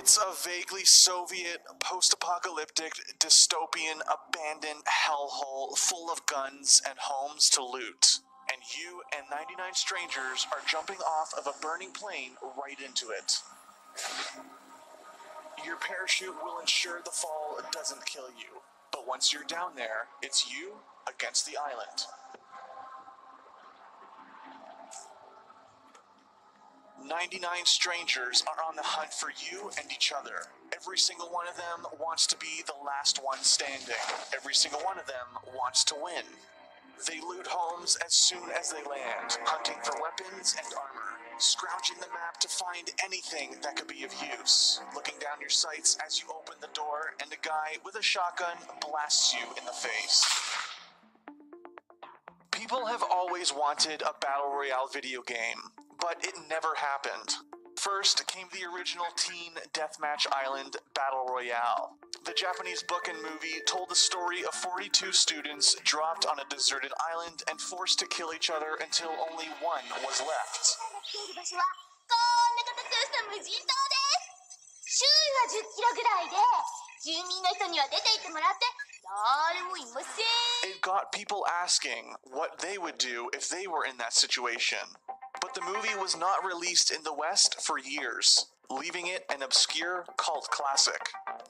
It's a vaguely Soviet, post-apocalyptic, dystopian, abandoned hellhole full of guns and homes to loot. And you and 99 strangers are jumping off of a burning plane right into it. Your parachute will ensure the fall doesn't kill you, but once you're down there, it's you against the island. 99 strangers are on the hunt for you and each other. Every single one of them wants to be the last one standing. Every single one of them wants to win. They loot homes as soon as they land, hunting for weapons and armor, scrounging the map to find anything that could be of use, looking down your sights as you open the door and a guy with a shotgun blasts you in the face. People have always wanted a Battle Royale video game, but it never happened. First came the original Teen Deathmatch Island Battle Royale. The Japanese book and movie told the story of 42 students dropped on a deserted island and forced to kill each other until only one was left. It got people asking what they would do if they were in that situation. But the movie was not released in the West for years, leaving it an obscure cult classic.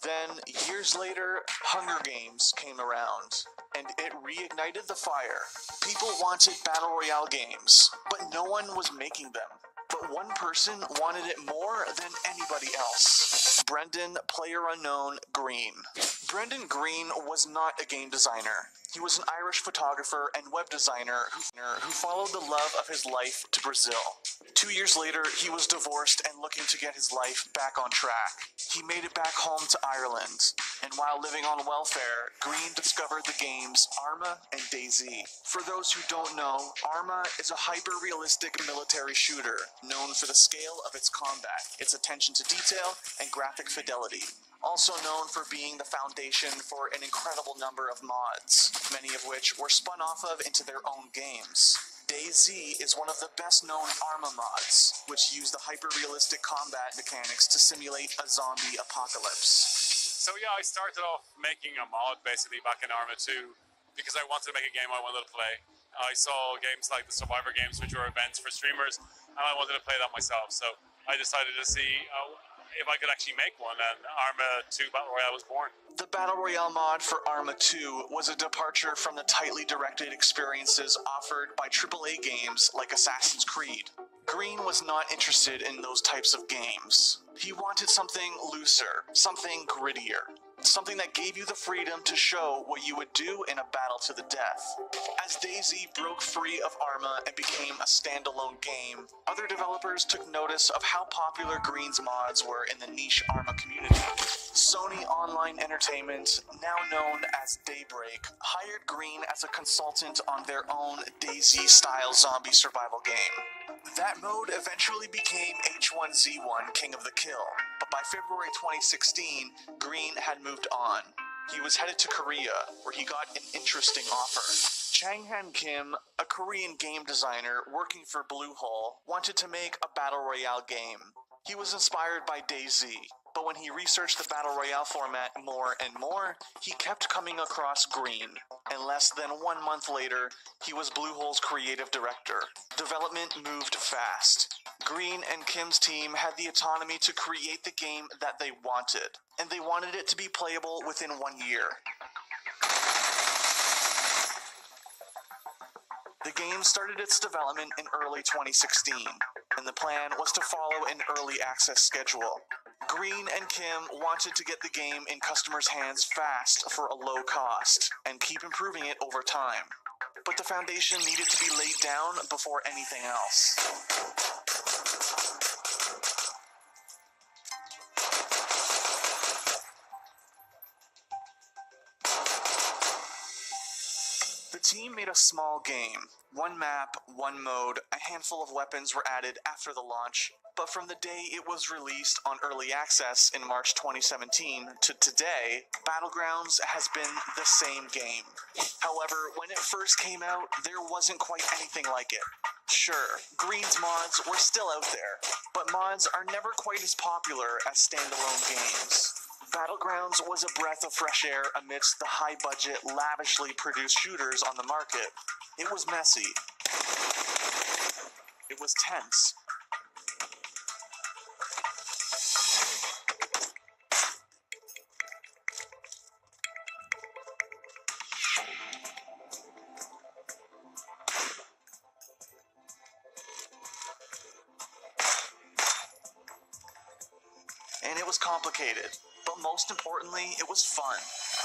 Then, years later, Hunger Games came around, and it reignited the fire. People wanted Battle Royale games, but no one was making them. But one person wanted it more than anybody else. Brendan PlayerUnknown Green. Brendan Green was not a game designer. He was an Irish photographer and web designer who followed the love of his life to Brazil. 2 years later, he was divorced and looking to get his life back on track. He made it back home to Ireland, and while living on welfare, Green discovered the games Arma and DayZ. For those who don't know, Arma is a hyper-realistic military shooter, known for the scale of its combat, its attention to detail, and graphic fidelity. Also known for being the foundation for an incredible number of mods, many of which were spun off of into their own games. DayZ is one of the best-known Arma mods, which use the hyper-realistic combat mechanics to simulate a zombie apocalypse. So yeah, I started off making a mod basically back in Arma 2 because I wanted to make a game I wanted to play. I saw games like the Survivor games, which were events for streamers, and I wanted to play that myself. So I decided to see if I could actually make one, and Arma 2 Battle Royale was born. The Battle Royale mod for Arma 2 was a departure from the tightly directed experiences offered by AAA games like Assassin's Creed. Green was not interested in those types of games. He wanted something looser, something grittier, something that gave you the freedom to show what you would do in a battle to the death. As DayZ broke free of Arma and became a standalone game, other developers took notice of how popular Green's mods were in the niche Arma community. Sony Online Entertainment, now known as Daybreak, hired Green as a consultant on their own DayZ-style zombie survival game. That mode eventually became H1Z1 King of the Kill, but by February 2016, Green had moved on. He was headed to Korea, where he got an interesting offer. Chang-Han Kim, a Korean game designer working for Bluehole, wanted to make a Battle Royale game. He was inspired by DayZ, but when he researched the Battle Royale format more and more, he kept coming across Green, and less than 1 month later, he was Bluehole's creative director. Development moved fast. Green and Kim's team had the autonomy to create the game that they wanted, and they wanted it to be playable within 1 year. The game started its development in early 2016, and the plan was to follow an early access schedule. Green and Kim wanted to get the game in customers' hands fast for a low cost, and keep improving it over time. But the foundation needed to be laid down before anything else. The team made a small game. 1 map, 1 mode, a handful of weapons were added after the launch, but from the day it was released on early access in March 2017 to today, Battlegrounds has been the same game. However, when it first came out, there wasn't quite anything like it. Sure, Green's mods were still out there, but mods are never quite as popular as standalone games. Battlegrounds was a breath of fresh air amidst the high-budget, lavishly produced shooters on the market. It was messy. It was tense. And it was complicated, but most importantly, it was fun.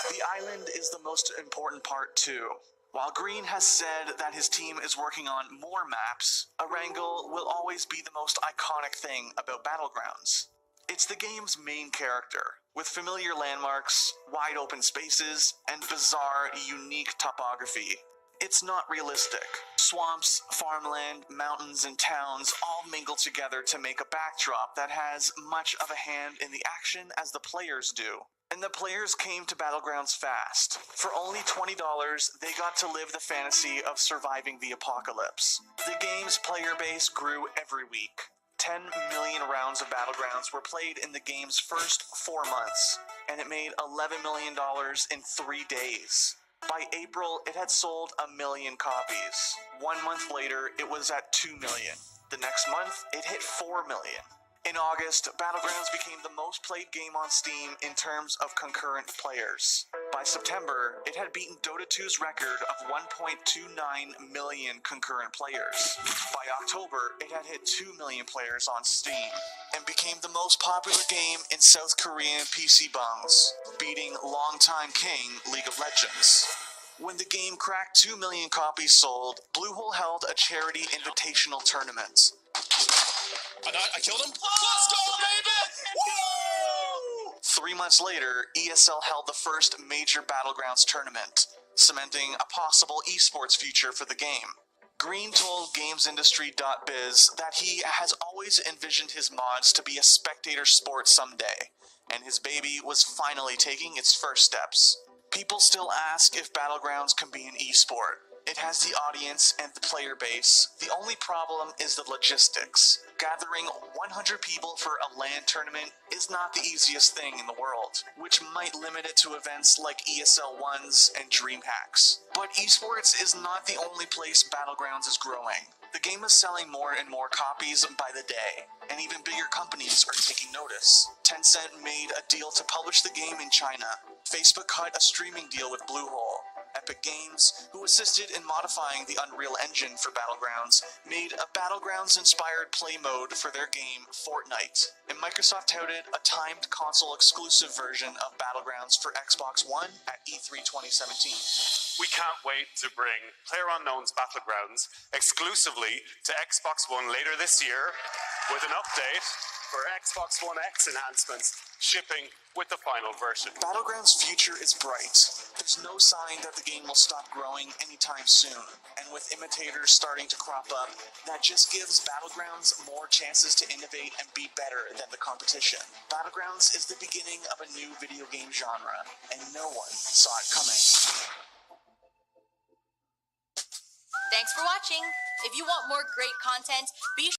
The island is the most important part too. While Green has said that his team is working on more maps, Erangel will always be the most iconic thing about Battlegrounds. It's the game's main character, with familiar landmarks, wide open spaces, and bizarre, unique topography. It's not realistic. Swamps, farmland, mountains, and towns all mingle together to make a backdrop that has much of a hand in the action as the players do. And the players came to Battlegrounds fast. For only $20, they got to live the fantasy of surviving the apocalypse. The game's player base grew every week. 10 million rounds of Battlegrounds were played in the game's first 4 months, and it made $11 million in 3 days. By April, it had sold 1 million copies. 1 month later, it was at 2 million. The next month, it hit 4 million. In August, Battlegrounds became the most played game on Steam in terms of concurrent players. By September, it had beaten Dota 2's record of 1.29 million concurrent players. By October, it had hit 2 million players on Steam, and became the most popular game in South Korean PC bungs, beating longtime king League of Legends. When the game cracked 2 million copies sold, Bluehole held a charity invitational tournament. I killed him? Let's go, baby! Woo! 3 months later, ESL held the first major Battlegrounds tournament, cementing a possible esports future for the game. Green told GamesIndustry.biz that he has always envisioned his mods to be a spectator sport someday, and his baby was finally taking its first steps. People still ask if Battlegrounds can be an esport. It has the audience and the player base. The only problem is the logistics. Gathering 100 people for a LAN tournament is not the easiest thing in the world, which might limit it to events like ESL 1s and DreamHacks. But esports is not the only place Battlegrounds is growing. The game is selling more and more copies by the day, and even bigger companies are taking notice. Tencent made a deal to publish the game in China. Facebook cut a streaming deal with Bluehole. Epic Games, who assisted in modifying the Unreal Engine for Battlegrounds, made a Battlegrounds-inspired play mode for their game Fortnite. And Microsoft touted a timed console-exclusive version of Battlegrounds for Xbox One at E3 2017. We can't wait to bring PlayerUnknown's Battlegrounds exclusively to Xbox One later this year with an update for Xbox One X enhancements shipping with the final version. Battlegrounds' future is bright. There's no sign that the game will stop growing anytime soon, and with imitators starting to crop up, that just gives Battlegrounds more chances to innovate and be better than the competition. Battlegrounds is the beginning of a new video game genre, and no one saw it coming. Thanks for watching. If you want more great content, be